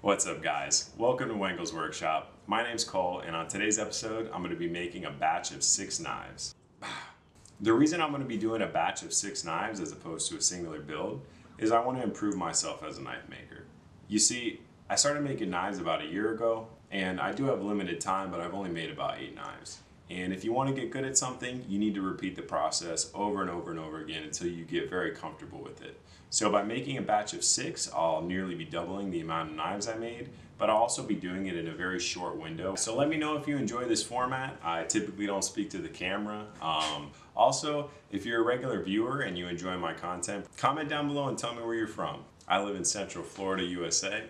What's up, guys? Welcome to Wengel's Workshop. My name's Cole, and on today's episode I'm going to be making a batch of 6 knives. The reason I'm going to be doing a batch of 6 knives as opposed to a singular build is I want to improve myself as a knife maker. You see, I started making knives about a year ago, and I do have limited time, but I've only made about 8 knives. And if you want to get good at something, you need to repeat the process over and over and over again until you get very comfortable with it. So by making a batch of 6, I'll nearly be doubling the amount of knives I made, but I'll also be doing it in a very short window. So let me know if you enjoy this format. I typically don't speak to the camera. Also, if you're a regular viewer and you enjoy my content, comment down below and tell me where you're from. I live in Central Florida, USA,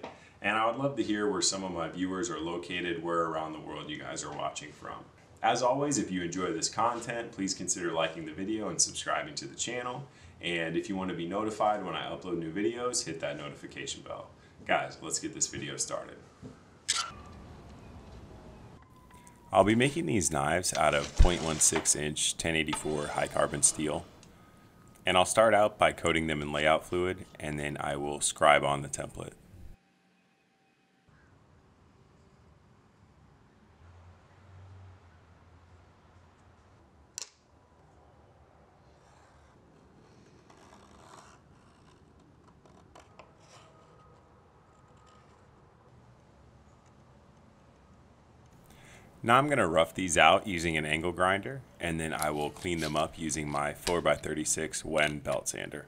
and I would love to hear where some of my viewers are located, where around the world you guys are watching from. As always, if you enjoy this content, please consider liking the video and subscribing to the channel. And if you want to be notified when I upload new videos, hit that notification bell. Guys, let's get this video started. I'll be making these knives out of 0.16 inch 1084 high carbon steel. And I'll start out by coating them in layout fluid, and then I will scribe on the template. Now I'm going to rough these out using an angle grinder, and then I will clean them up using my 4x36 Wen belt sander.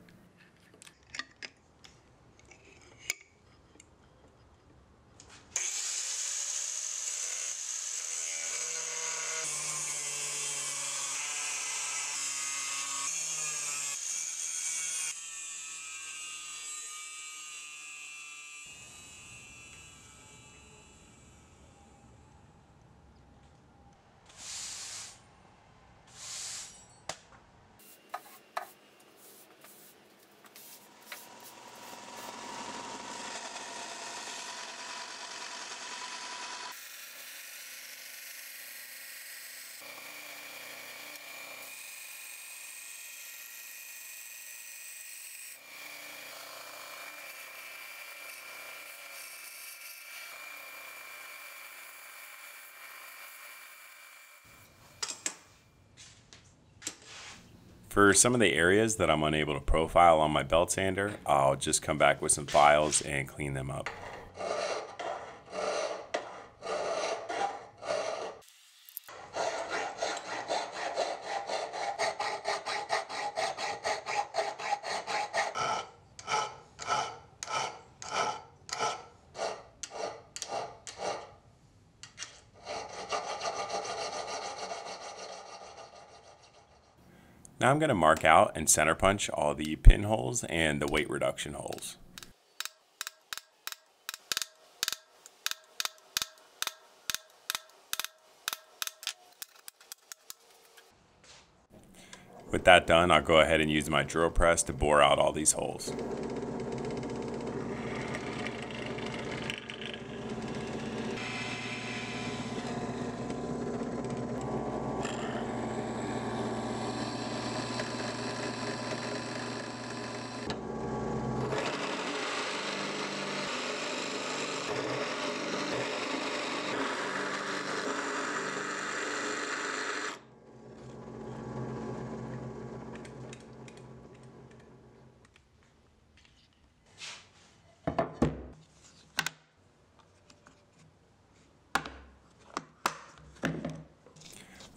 For some of the areas that I'm unable to profile on my belt sander, I'll just come back with some files and clean them up. Now I'm going to mark out and center punch all the pinholes and the weight reduction holes. With that done, I'll go ahead and use my drill press to bore out all these holes.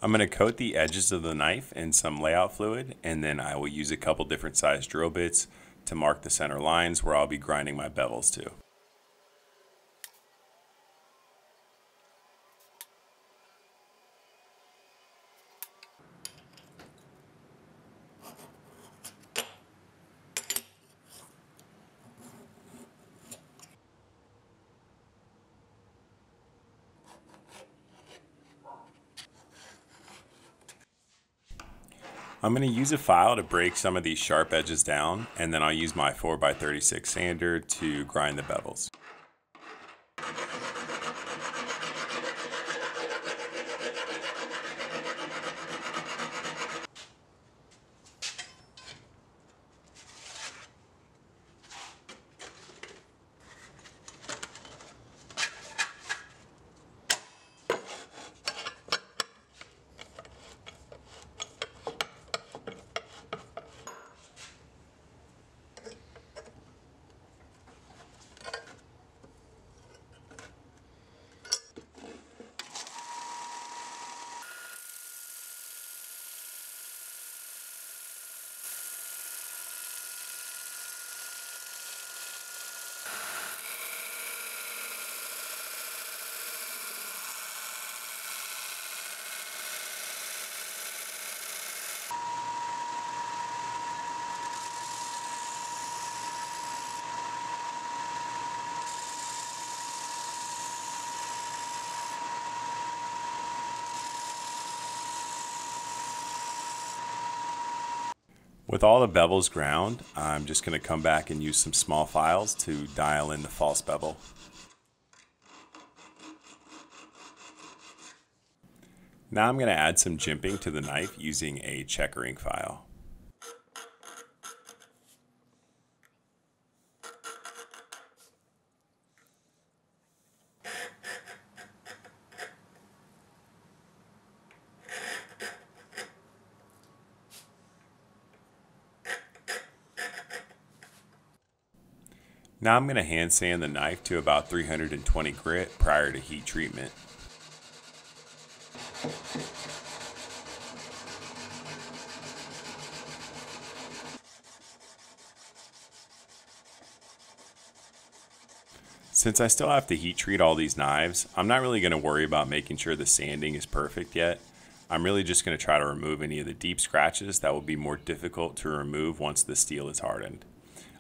I'm going to coat the edges of the knife in some layout fluid, and then I will use a couple different size drill bits to mark the center lines where I'll be grinding my bevels to. I'm going to use a file to break some of these sharp edges down, and then I'll use my 4x36 sander to grind the bevels. With all the bevels ground, I'm just going to come back and use some small files to dial in the false bevel. Now I'm going to add some jimping to the knife using a checkering file. Now I'm going to hand sand the knife to about 320 grit prior to heat treatment. Since I still have to heat treat all these knives, I'm not really going to worry about making sure the sanding is perfect yet. I'm really just going to try to remove any of the deep scratches that will be more difficult to remove once the steel is hardened.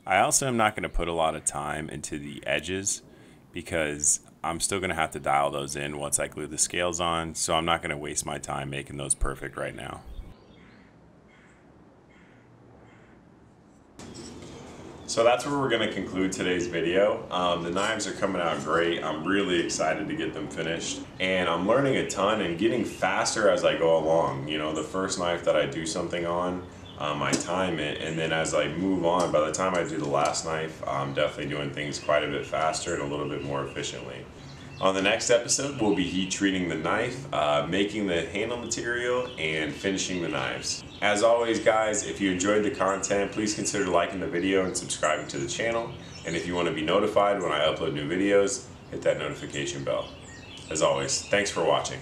I also am not going to put a lot of time into the edges because I'm still going to have to dial those in once I glue the scales on, so I'm not going to waste my time making those perfect right now. So that's where we're going to conclude today's video. The knives are coming out great. I'm really excited to get them finished. And I'm learning a ton and getting faster as I go along. You know, the first knife that I do something on, I time it, and then as I move on, by the time I do the last knife, I'm definitely doing things quite a bit faster and a little bit more efficiently. On the next episode, we'll be heat treating the knife, making the handle material, and finishing the knives. As always, guys, if you enjoyed the content, please consider liking the video and subscribing to the channel. And if you want to be notified when I upload new videos, hit that notification bell. As always, thanks for watching.